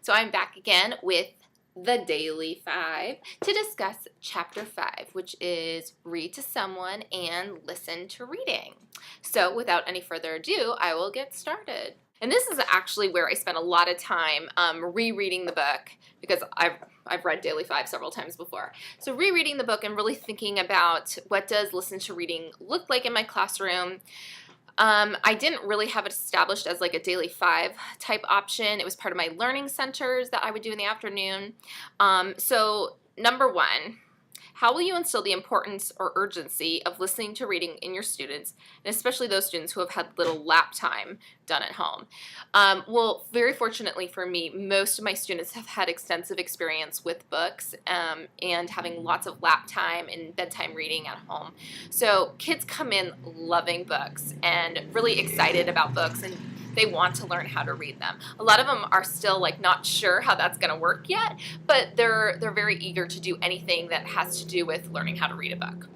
So I'm back again with the Daily 5 to discuss Chapter 5, which is read to someone and listen to reading. So without any further ado, I will get started. And this is actually where I spent a lot of time rereading the book because I've read Daily 5 several times before. So rereading the book and really thinking about what does listen to reading look like in my classroom. I didn't really have it established as like a Daily 5 type option. It was part of my learning centers that I would do in the afternoon. So number one, how will you instill the importance or urgency of listening to reading in your students, and especially those students who have had little lap time done at home? Well, very fortunately for me, most of my students have had extensive experience with books and having lots of lap time and bedtime reading at home. So kids come in loving books and really excited about books, and they want to learn how to read them. A lot of them are still like not sure how that's going to work yet, but they're very eager to do anything that has to do with learning how to read a book.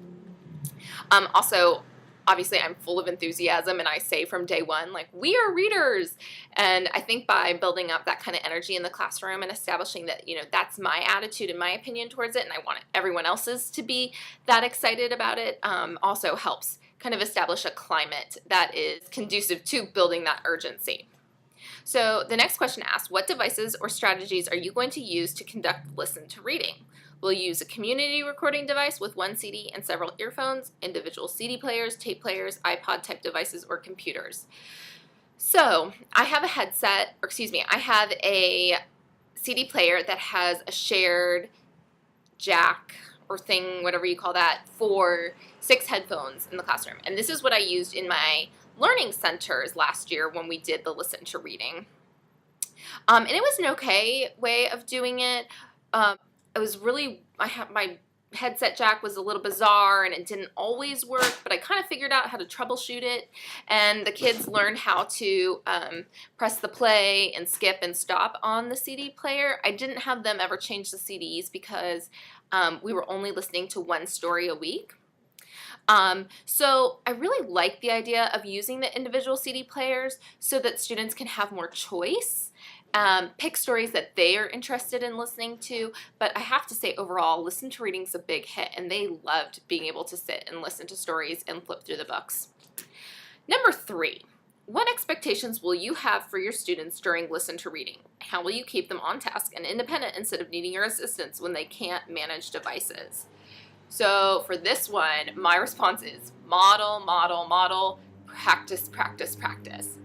Also, obviously, I'm full of enthusiasm, and I say from day one, like, we are readers. And I think by building up that kind of energy in the classroom and establishing that, that's my attitude and my opinion towards it, and I want everyone else's to be that excited about it, also helps kind of establish a climate that is conducive to building that urgency. So the next question asks, what devices or strategies are you going to use to conduct listen to reading? Will you use a community recording device with one CD and several earphones, individual CD players, tape players, iPod type devices, or computers? So I have I have a CD player that has a shared jack or thing, whatever you call that, for 6 headphones in the classroom. And this is what I used in my learning centers last year when we did the listen to reading. And it was an okay way of doing it. My headset jack was a little bizarre and it didn't always work, but I kind of figured out how to troubleshoot it, and the kids learned how to press the play and skip and stop on the CD player. I didn't have them ever change the CDs because we were only listening to one story a week. So I really like the idea of using the individual CD players so that students can have more choice. Pick stories that they are interested in listening to, but I have to say overall, listen to reading is a big hit, and they loved being able to sit and listen to stories and flip through the books. Number 3, what expectations will you have for your students during listen to reading? How will you keep them on task and independent instead of needing your assistance when they can't manage devices? So for this one, my response is model, model, model, practice, practice, practice.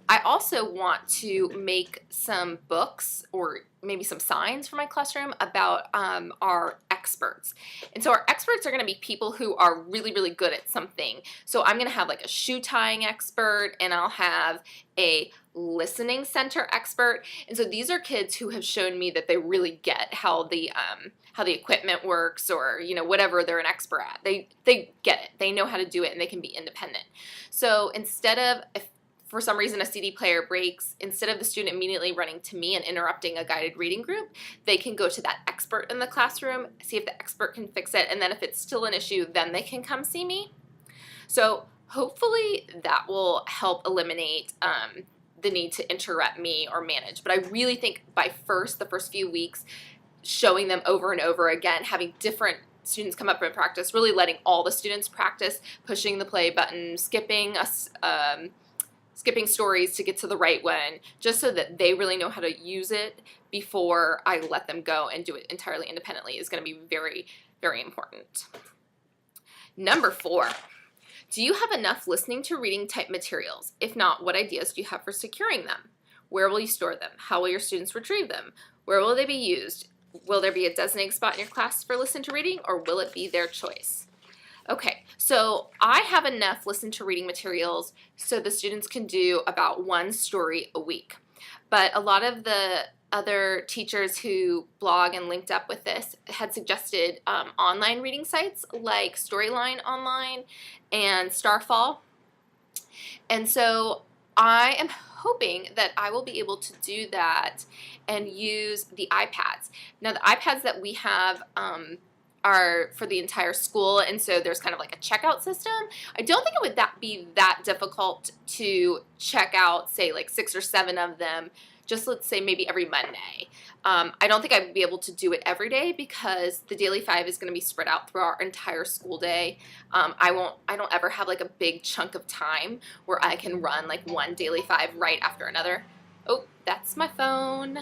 I also want to make some books or maybe some signs for my classroom about our experts. And so our experts are going to be people who are really, really good at something. So I'm going to have like a shoe tying expert, and I'll have a listening center expert. And so these are kids who have shown me that they really get how the equipment works, or whatever they're an expert at. They get it. They know how to do it, and they can be independent. So instead of, if for some reason a CD player breaks, instead of the student immediately running to me and interrupting a guided reading group, they can go to that expert in the classroom, see if the expert can fix it, and then if it's still an issue, then they can come see me. So hopefully that will help eliminate the need to interrupt me or manage. But I really think the first few weeks, showing them over and over again, having different students come up and practice, really letting all the students practice pushing the play button, skipping stories to get to the right one, just so that they really know how to use it before I let them go and do it entirely independently, is going to be very, very important. Number 4, do you have enough listening to reading type materials? If not, what ideas do you have for securing them? Where will you store them? How will your students retrieve them? Where will they be used? Will there be a designated spot in your class for listen to reading, or will it be their choice? Okay, so I have enough listen to reading materials so the students can do about 1 story a week. But a lot of the other teachers who blog and linked up with this had suggested online reading sites like Storyline Online and Starfall. And so I am hoping that I will be able to do that and use the iPads. Now, the iPads that we have are for the entire school, and so there's kind of like a checkout system. I don't think it would be that difficult to check out, say, like 6 or 7 of them just let's say maybe every Monday. I don't think I'd be able to do it every day because the Daily 5 is going to be spread out through our entire school day. I don't ever have like a big chunk of time where I can run like one Daily 5 right after another. Oh, that's my phone.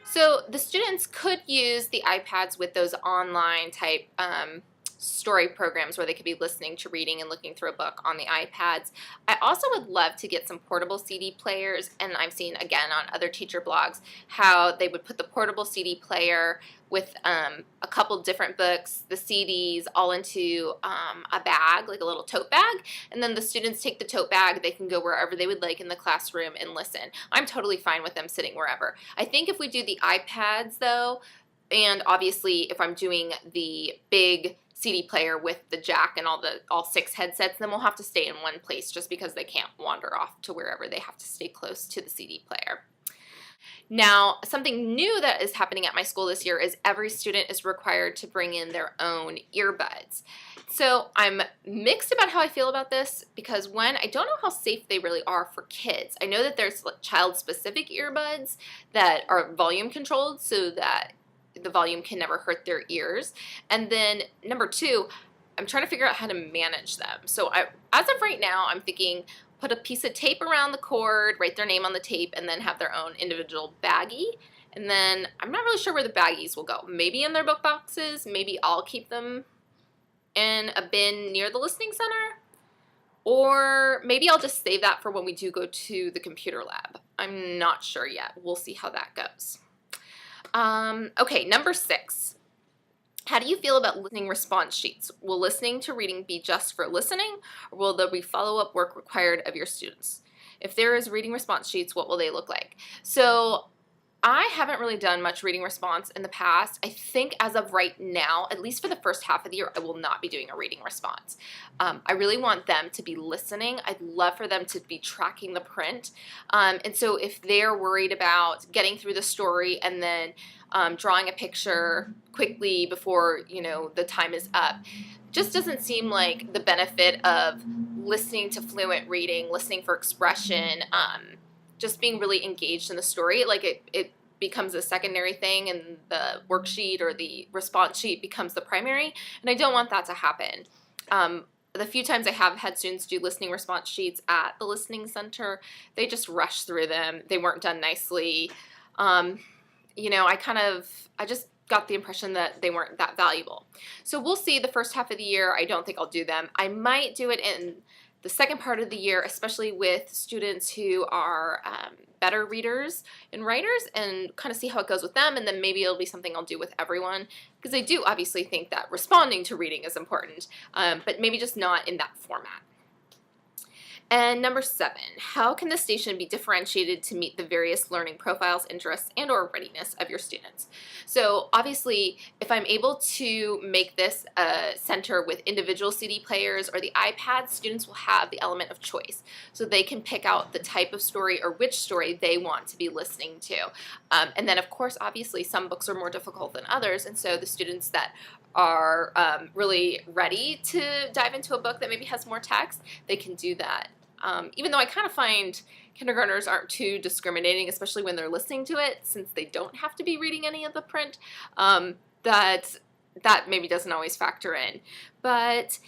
So the students could use the iPads with those online type story programs where they could be listening to reading and looking through a book on the iPads. I also would love to get some portable CD players, and I've seen again on other teacher blogs how they would put the portable CD player with a couple different books, the CDs, all into a bag, like a little tote bag, and then the students take the tote bag, they can go wherever they would like in the classroom and listen. I'm totally fine with them sitting wherever. I think if we do the iPads though, and obviously if I'm doing the big CD player with the jack and all 6 headsets, then we'll have to stay in one place just because they can't wander off to wherever. They have to stay close to the CD player. Now, something new that is happening at my school this year is every student is required to bring in their own earbuds. So I'm mixed about how I feel about this because one, I don't know how safe they really are for kids. I know that there's child-specific earbuds that are volume controlled so that the volume can never hurt their ears. And then number 2, I'm trying to figure out how to manage them. So as of right now, I'm thinking put a piece of tape around the cord, write their name on the tape, and then have their own individual baggie. And then I'm not really sure where the baggies will go. Maybe in their book boxes, maybe I'll keep them in a bin near the listening center, or maybe I'll just save that for when we do go to the computer lab. I'm not sure yet. We'll see how that goes. Okay, number 6. How do you feel about listening response sheets? Will listening to reading be just for listening, or will there be follow-up work required of your students? If there is reading response sheets, what will they look like? So I haven't really done much reading response in the past. I think as of right now, at least for the first half of the year, I will not be doing a reading response. I really want them to be listening. I'd love for them to be tracking the print. And so if they're worried about getting through the story and then drawing a picture quickly before, the time is up, just doesn't seem like the benefit of listening to fluent reading, listening for expression, just being really engaged in the story. Like it becomes a secondary thing and the worksheet or the response sheet becomes the primary, and I don't want that to happen. The few times I have had students do listening response sheets at the listening center, they just rush through them. They weren't done nicely. I just got the impression that they weren't that valuable. So we'll see the first half of the year. I don't think I'll do them. I might do it in the second part of the year, especially with students who are better readers and writers, and kind of see how it goes with them, and then maybe it'll be something I'll do with everyone, because I do obviously think that responding to reading is important, but maybe just not in that format. And number 7, how can the station be differentiated to meet the various learning profiles, interests, and or readiness of your students? So obviously, if I'm able to make this a center with individual CD players or the iPad, students will have the element of choice. So they can pick out the type of story or which story they want to be listening to. And then of course, obviously, some books are more difficult than others, and so the students that are really ready to dive into a book that maybe has more text, they can do that. Even though I kind of find kindergartners aren't too discriminating, especially when they're listening to it, since they don't have to be reading any of the print, that maybe doesn't always factor in. But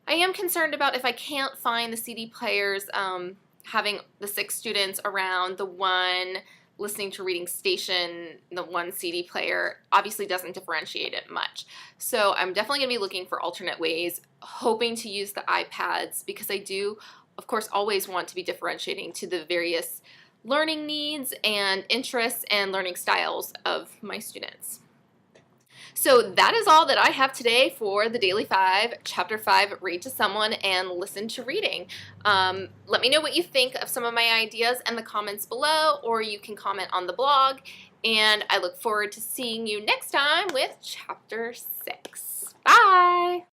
I am concerned about if I can't find the CD players, having the 6 students around the one listening to reading station, the one CD player obviously doesn't differentiate it much. So I'm definitely going to be looking for alternate ways, hoping to use the iPads, because I do of course, always want to be differentiating to the various learning needs and interests and learning styles of my students. So that is all that I have today for the Daily 5, Chapter 5, Read to Someone and Listen to Reading. Let me know what you think of some of my ideas in the comments below, or you can comment on the blog, and I look forward to seeing you next time with Chapter 6. Bye!